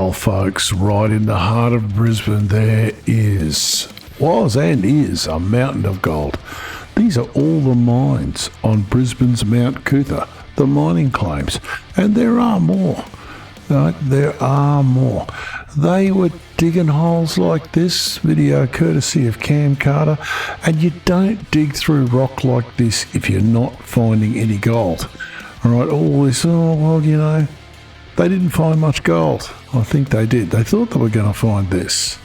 Well, folks, right in the heart of Brisbane there was and is a mountain of gold. These are all the mines on Brisbane's Mount Coot-Tha, the mining claims. And there are more. Right? There are more. They were digging holes like this, video courtesy of Cam Carter, and you don't dig through rock like this if you're not finding any gold. All right, all this, they didn't find much gold. I think they did. They thought they were going to find this.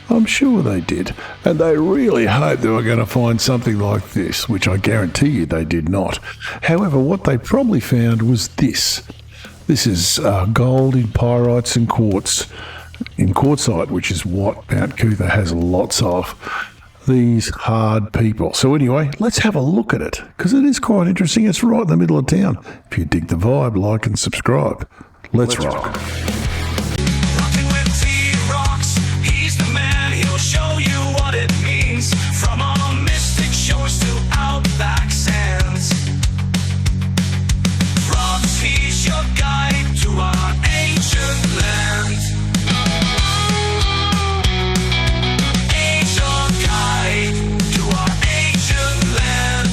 I'm sure they did. And they really hoped they were going to find something like this, which I guarantee you they did not. However, what they probably found was this. This is gold in pyrites and quartz, in quartzite, which is what Mount Coot-Tha has lots of. These hard people. So anyway, let's have a look at it, because it is quite interesting. It's right in the middle of town. If you dig the vibe, like and subscribe. Let's rock. Rocking with T-Rocks, he's the man, he'll show you what it means. From our mystic shores to outback sands. Rocks, he's your guide to our ancient land. He's your guide to our ancient land.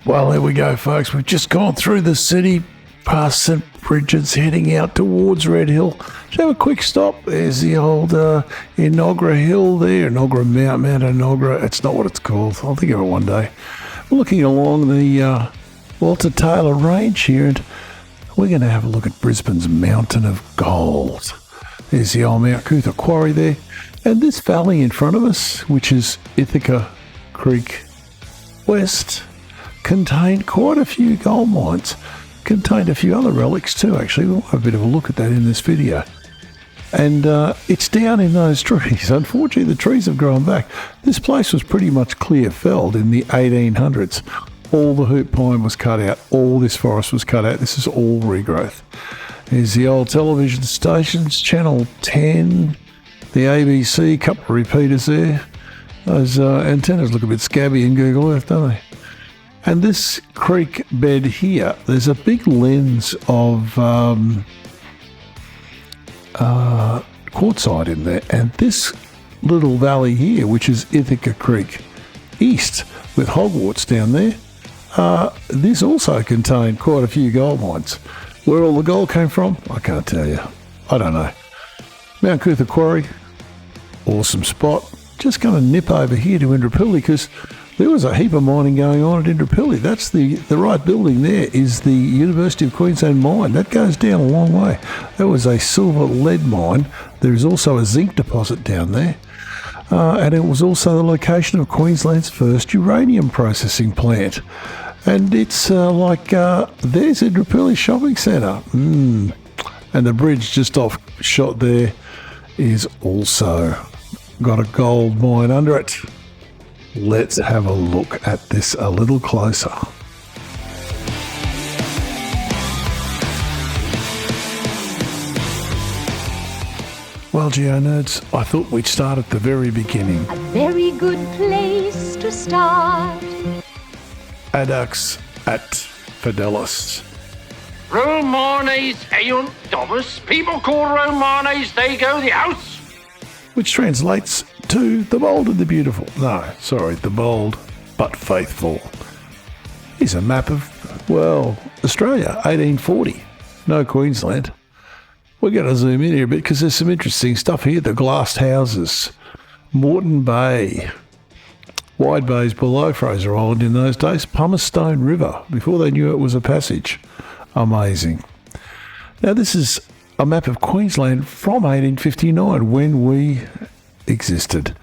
Well, there we go, folks. We've just gone through the city, past St. Bridget's, heading out towards Red Hill. Just have a quick stop. There's the old Indooroopilly Hill there, Mount Indooroopilly. It's not what it's called. I'll think of it one day. We're looking along the Walter Taylor Range here, and we're going to have a look at Brisbane's Mountain of Gold. There's the old Mount Coot-Tha quarry there. And this valley in front of us, which is Ithaca Creek West, contained quite a few gold mines, contained a few other relics too, actually. We'll have a bit of a look at that in this video. And it's down in those trees. Unfortunately, the trees have grown back. This place was pretty much clear felled in the 1800s. All the hoop pine was cut out. All this forest was cut out. This is all regrowth. There's the old television stations, Channel 10, the ABC, couple of repeaters there. Those antennas look a bit scabby in Google Earth, don't they? And this creek bed here, there's a big lens of quartzite in there. And this little valley here, which is Ithaca Creek East, with Hogwarts down there, this also contained quite a few gold mines. Where all the gold came from, I can't tell you. I don't know. Mount Coot-Tha Quarry, awesome spot. Just going to nip over here to Indooroopilly, because there was a heap of mining going on at Indooroopilly. That's the right building there is the University of Queensland mine. That goes down a long way. That was a silver lead mine. There is also a zinc deposit down there. And it was also the location of Queensland's first uranium processing plant. And it's there's Indooroopilly Shopping Centre. And the bridge just off shot there is also got a gold mine under it. Let's have a look at this a little closer. Well, Geo Nerds, I thought we'd start at the very beginning. A very good place to start. Adux at Fidelis. Romanes eunt Domus. People call Romanes, they go the house. Which translates to the bold and the beautiful. No, sorry, the bold but faithful. Here's a map of, well, Australia, 1840. No Queensland. We're going to zoom in here a bit because there's some interesting stuff here. The glassed houses, Moreton Bay, wide bays below Fraser Island in those days, Pumice Stone River, before they knew it was a passage. Amazing. Now, this is a map of Queensland from 1859 when we existed.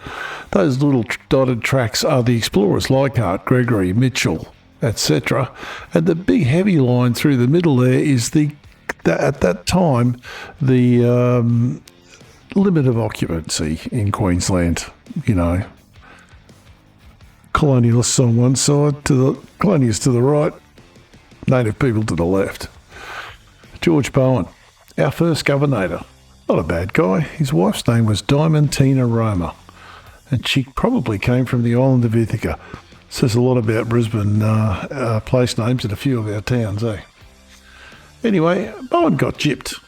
Those little dotted tracks are the explorers Leichhardt, Gregory, Mitchell, etc. And the big heavy line through the middle there is at that time the limit of occupancy in Queensland. You know, colonialists on one side, colonists to the right, native people to the left. George Bowen, our first governor. Not a bad guy. His wife's name was Diamantina Roma, and she probably came from the island of Ithaca. Says a lot about Brisbane place names and a few of our towns, eh? Anyway, Bowen got gypped.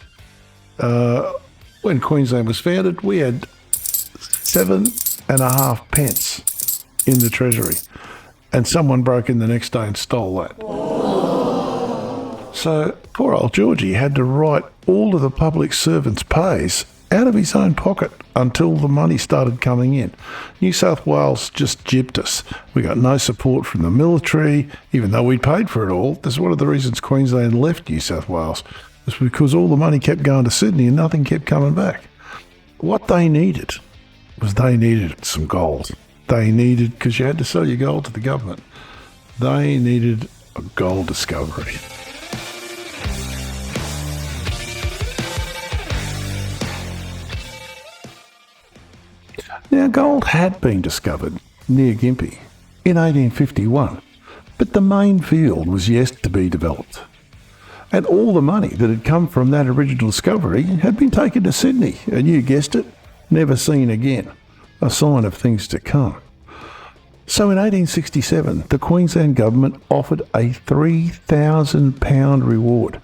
When Queensland was founded, we had 7.5 pence in the treasury, and someone broke in the next day and stole that. So poor old Georgie had to write all of the public servants' pays out of his own pocket until the money started coming in. New South Wales just gypped us. We got no support from the military, even though we paid for it all. This is one of the reasons Queensland left New South Wales. It's because all the money kept going to Sydney and nothing kept coming back. What they needed was some gold. They needed, because you had to sell your gold to the government, they needed a gold discovery. Now, gold had been discovered near Gympie in 1851, but the main field was yet to be developed. And all the money that had come from that original discovery had been taken to Sydney, and you guessed it, never seen again. A sign of things to come. So in 1867, the Queensland government offered a £3,000 reward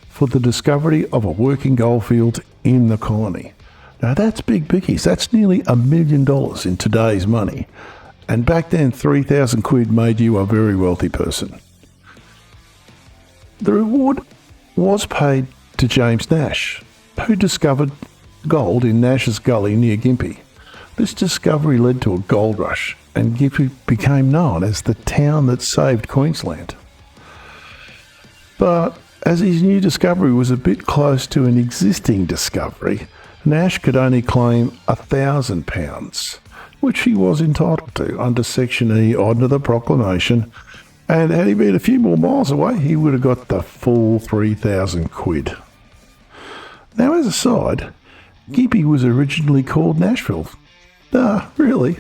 for the discovery of a working goldfield in the colony. Now that's big bickies. That's nearly $1 million in today's money. And back then, 3,000 quid made you a very wealthy person. The reward was paid to James Nash, who discovered gold in Nash's Gully near Gympie. This discovery led to a gold rush, and Gympie became known as the town that saved Queensland. But as his new discovery was a bit close to an existing discovery, Nash could only claim £1,000, which he was entitled to under Section E under the proclamation, and had he been a few more miles away, he would have got the full 3,000 quid. Now, as a side, Gympie was originally called Nashville. Really.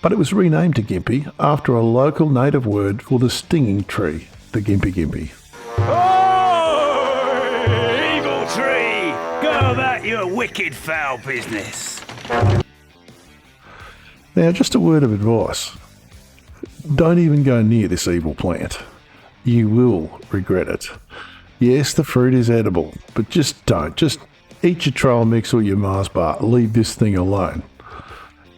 But it was renamed to Gympie after a local native word for the stinging tree, the Gympie. Evil tree! Go about your wicked foul business. Now, just a word of advice. Don't even go near this evil plant. You will regret it. Yes, the fruit is edible, but just don't. Just eat your trail mix or your Mars bar. Leave this thing alone.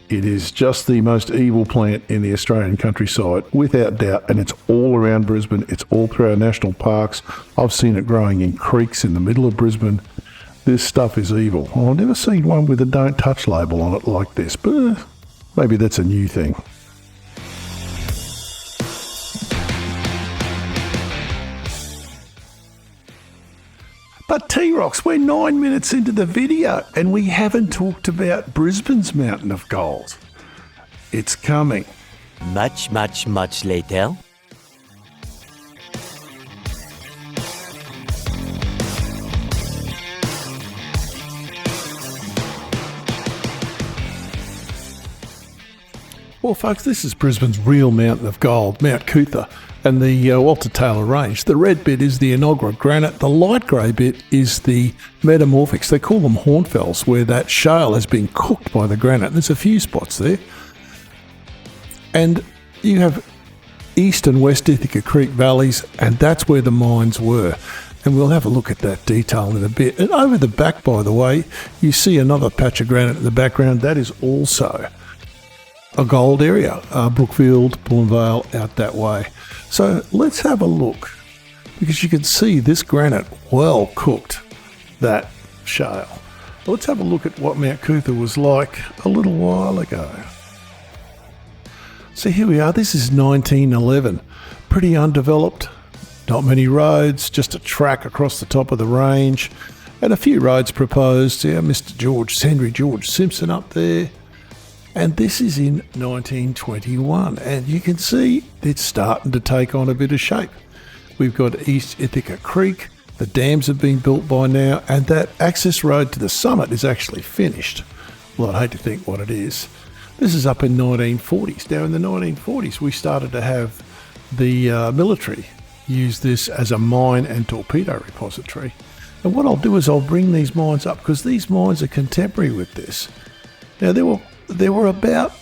It is just the most evil plant in the Australian countryside, without doubt, and it's all around Brisbane. It's all through our national parks. I've seen it growing in creeks in the middle of Brisbane. This stuff is evil. I've never seen one with a don't touch label on it like this, but maybe that's a new thing. But T-Rocks, we're 9 minutes into the video and we haven't talked about Brisbane's Mountain of Gold. It's coming. Much later. Well, folks, this is Brisbane's real Mountain of Gold, Mount Coot-Tha, and the Walter Taylor Range. The red bit is the Indooroopilly granite. The light grey bit is the metamorphics. They call them hornfells, where that shale has been cooked by the granite. There's a few spots there. And you have East and West Ithaca Creek valleys, and that's where the mines were. And we'll have a look at that detail in a bit. And over the back, by the way, you see another patch of granite in the background. That is also a gold area, Brookfield, Bullenvale, out that way. So let's have a look, because you can see this granite well cooked that shale. Let's have a look at what Mount Coot-Tha was like a little while ago. So here we are, this is 1911, pretty undeveloped, Not many roads, just a track across the top of the range, and a few roads proposed. Yeah, Henry George Simpson up there. And this is in 1921, and you can see it's starting to take on a bit of shape. We've got East Ithaca Creek, the dams have been built by now, and that access road to the summit is actually finished. Well, I'd hate to think what it is. This is up in 1940s. Now, in the 1940s, we started to have the military use this as a mine and torpedo repository. And what I'll do is I'll bring these mines up, because these mines are contemporary with this. Now, there were about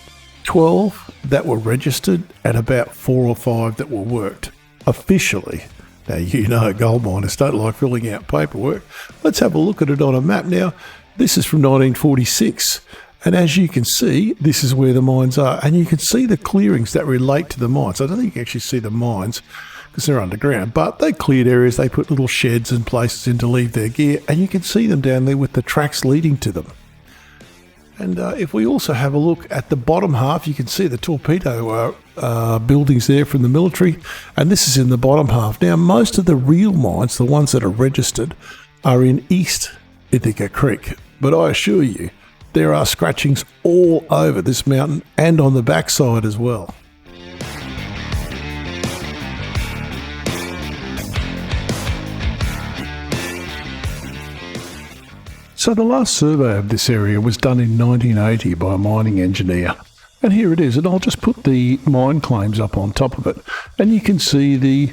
12 that were registered and about 4 or 5 that were worked officially. Now, you know, gold miners don't like filling out paperwork. Let's have a look at it on a map now. This is from 1946. And as you can see, this is where the mines are. And you can see the clearings that relate to the mines. I don't think you can actually see the mines because they're underground, but they cleared areas. They put little sheds and places in to leave their gear. And you can see them down there with the tracks leading to them. And if we also have a look at the bottom half, you can see the torpedo buildings there from the military. And this is in the bottom half. Now, most of the real mines, the ones that are registered, are in East Ithaca Creek. But I assure you, there are scratchings all over this mountain and on the backside as well. So the last survey of this area was done in 1980 by a mining engineer. And here it is, and I'll just put the mine claims up on top of it. And you can see the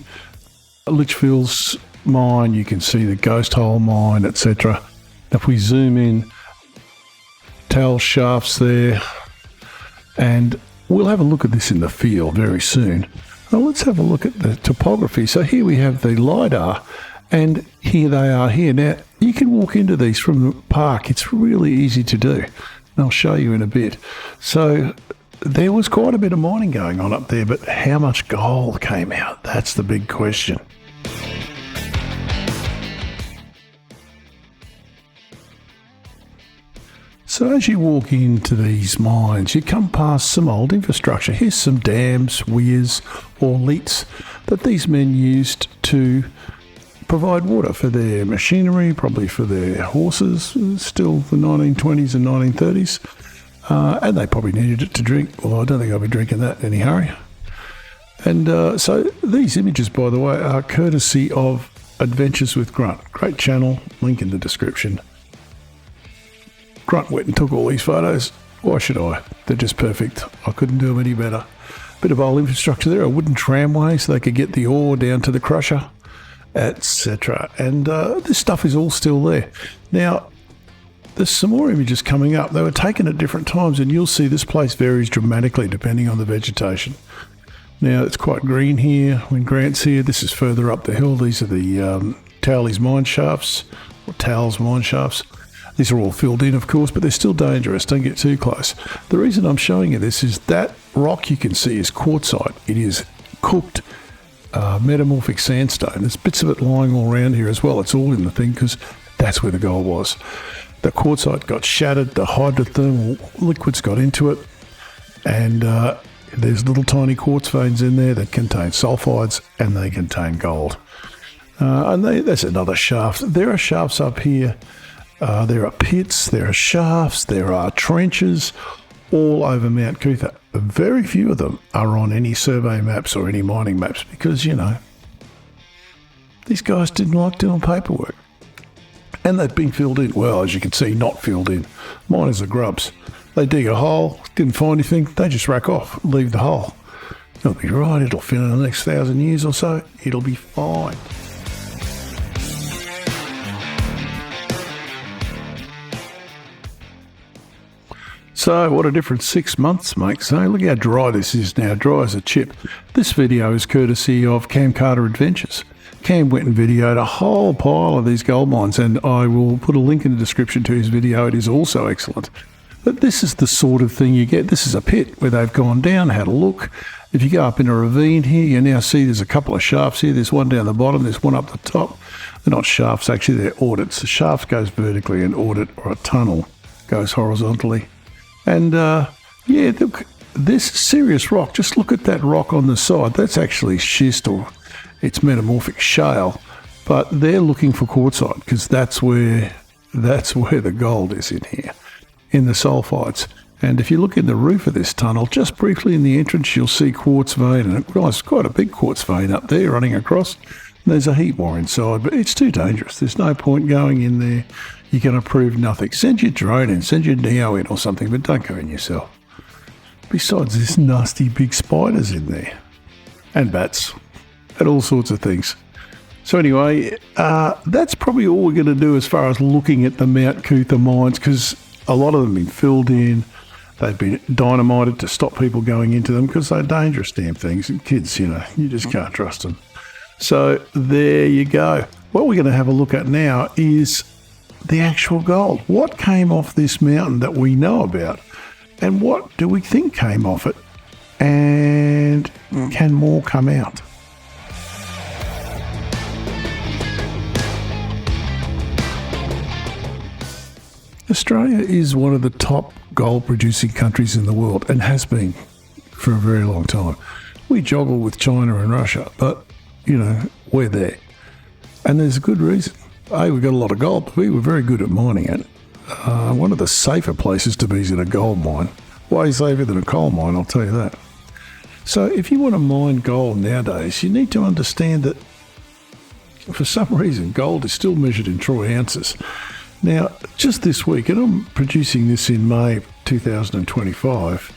Litchfield's mine, you can see the Ghost Hole mine, etc. If we zoom in, towel shafts there, and we'll have a look at this in the field very soon. Now let's have a look at the topography. So here we have the LiDAR, and here they are here. Now, you can walk into these from the park. It's really easy to do. And I'll show you in a bit. So there was quite a bit of mining going on up there, but how much gold came out? That's the big question. So as you walk into these mines, you come past some old infrastructure. Here's some dams, weirs, or leats that these men used to provide water for their machinery, probably for their horses, still the 1920s and 1930s. And they probably needed it to drink. Well, I don't think I'll be drinking that in any hurry. And so these images, by the way, are courtesy of Adventures with Grunt. Great channel, link in the description. Grunt went and took all these photos. Why should I? They're just perfect. I couldn't do them any better. Bit of old infrastructure there, a wooden tramway so they could get the ore down to the crusher, etc. And this stuff is all still there. Now, there's some more images coming up. They were taken at different times, and you'll see this place varies dramatically depending on the vegetation. Now, it's quite green here when Grant's here. This is further up the hill. These are the Towley's mine shafts, or Towles mine shafts. These are all filled in, of course, but they're still dangerous. Don't get too close. The reason I'm showing you this is that rock you can see is quartzite. It is cooked metamorphic sandstone. There's bits of it lying all around here as well. It's all in the thing because that's where the gold was. The quartzite got shattered, the hydrothermal liquids got into it, and there's little tiny quartz veins in there that contain sulfides, and they contain gold. There's another shaft. There are shafts up here. There are pits, there are shafts, there are trenches all over Mount Coot-Tha. Very few of them are on any survey maps or any mining maps because, you know, these guys didn't like doing paperwork. And they've been filled in. Well, as you can see, not filled in. Miners are grubs. They dig a hole, didn't find anything, they just rack off, leave the hole. It'll be right, it'll fill in the next 1,000 years or so, it'll be fine. So what a difference 6 months makes, eh? Look how dry this is now, dry as a chip. This video is courtesy of Cam Carter Adventures. Cam went and videoed a whole pile of these gold mines, and I will put a link in the description to his video. It is also excellent. But this is the sort of thing you get. This is a pit where they've gone down, had a look. If you go up in a ravine here, you now see there's a couple of shafts here. There's one down the bottom, there's one up the top. They're not shafts, actually, they're audits. The shaft goes vertically, an audit or a tunnel goes horizontally. And yeah, look, this serious rock, just look at that rock on the side. That's actually schist, or It's metamorphic shale, but they're looking for quartzite because that's where the gold is in here, in the sulfides. And if you look in the roof of this tunnel, just briefly in the entrance, you'll see quartz vein, and it's quite a big quartz vein up there running across. There's a heap more inside, but it's too dangerous. There's no point going in there. You're going to prove nothing. Send your drone in, send your Neo in or something, but don't go in yourself. Besides, there's nasty big spiders in there, and bats, and all sorts of things. So anyway, that's probably all we're going to do as far as looking at the Mount Coot-Tha mines, because a lot of them have been filled in. They've been dynamited to stop people going into them because they're dangerous damn things. And kids, you just can't trust them. So there you go. What we're going to have a look at now is the actual gold. What came off this mountain that we know about? And what do we think came off it? And can more come out? Australia is one of the top gold producing countries in the world and has been for a very long time. We joggle with China and Russia, but, we're there. And there's a good reason. A, we've got a lot of gold, but we were very good at mining it. One of the safer places to be is in a gold mine. Way safer than a coal mine, I'll tell you that. So if you want to mine gold nowadays, you need to understand that for some reason, gold is still measured in troy ounces. Now, just this week, and I'm producing this in May 2025,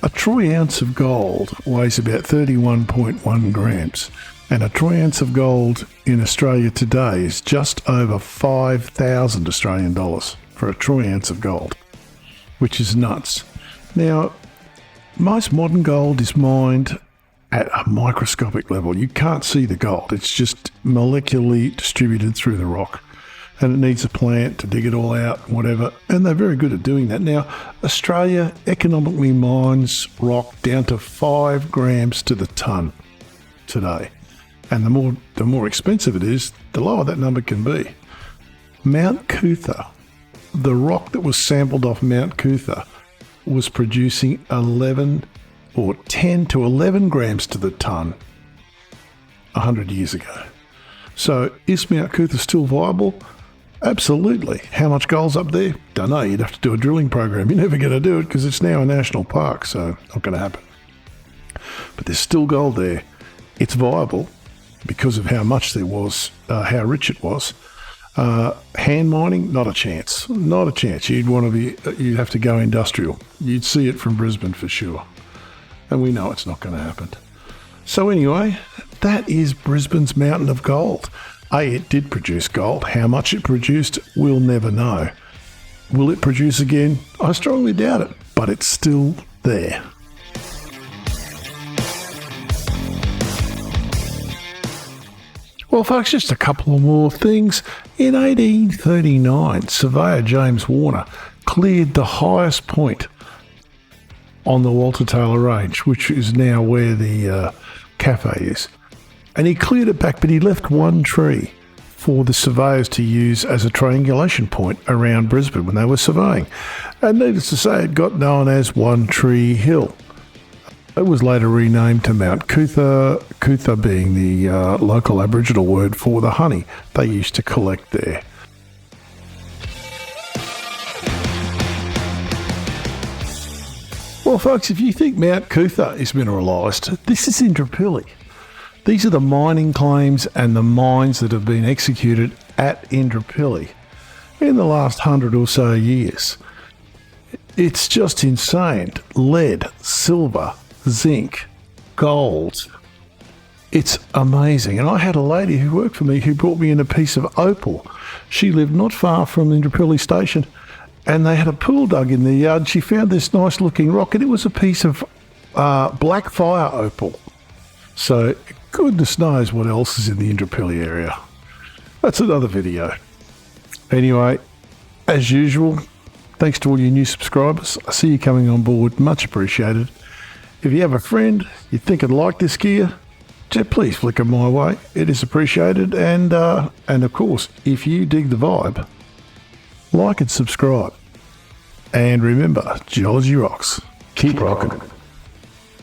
a troy ounce of gold weighs about 31.1 grams, and a troy ounce of gold in Australia today is just over 5,000 Australian dollars for a troy ounce of gold, which is nuts. Now, most modern gold is mined at a microscopic level. You can't see the gold. It's just molecularly distributed through the rock. And it needs a plant to dig it all out, whatever. And they're very good at doing that. Now, Australia economically mines rock down to 5 grams to the tonne today. And the more expensive it is, the lower that number can be. Mount Coot-Tha, the rock that was sampled off Mount Coot-Tha, was producing 10 to 11 grams to the tonne 100 years ago. So is Mount Coot-Tha still viable? Absolutely. How much gold's up there? Don't know. You'd have to do a drilling program. You're never going to do it because it's now a national park, so not going to happen. But there's still gold there. It's viable because of how much there was, how rich it was. Hand mining, not a chance. Not a chance. You'd have to go industrial. You'd see it from Brisbane for sure. And we know it's not going to happen. So anyway, that is Brisbane's mountain of gold. It did produce gold. How much it produced, we'll never know. Will it produce again? I strongly doubt it, but it's still there. Well, folks, just a couple of more things. In 1839, surveyor James Warner cleared the highest point on the Walter Taylor Range, which is now where the cafe is. And he cleared it back, but he left one tree for the surveyors to use as a triangulation point around Brisbane when they were surveying. And needless to say, it got known as One Tree Hill. It was later renamed to Mount Coot-Tha, Coot-Tha being the local Aboriginal word for the honey they used to collect there. Well, folks, if you think Mount Coot-Tha is mineralised, this is Indooroopilly. These are the mining claims and the mines that have been executed at Indooroopilly in the last 100 or so years. It's just insane. Lead, silver, zinc, gold. It's amazing. And I had a lady who worked for me who brought me in a piece of opal. She lived not far from Indooroopilly station, and they had a pool dug in their yard. She found this nice looking rock, and it was a piece of black fire opal. So goodness knows what else is in the Indooroopilly area. That's another video. Anyway, as usual, thanks to all you new subscribers. I see you coming on board. Much appreciated. If you have a friend you think would like this gear, please flick them my way. It is appreciated. And of course, if you dig the vibe, like and subscribe. And remember, geology rocks. Keep rocking.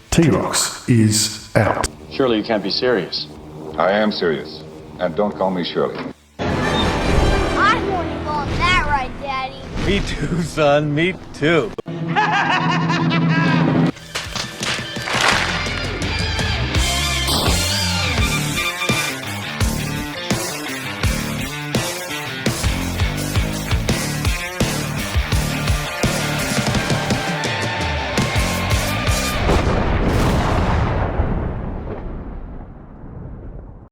T-Rocks is out. Surely you can't be serious. I am serious. And don't call me Shirley. I want to go on that ride, Daddy. Me too, son. Me too.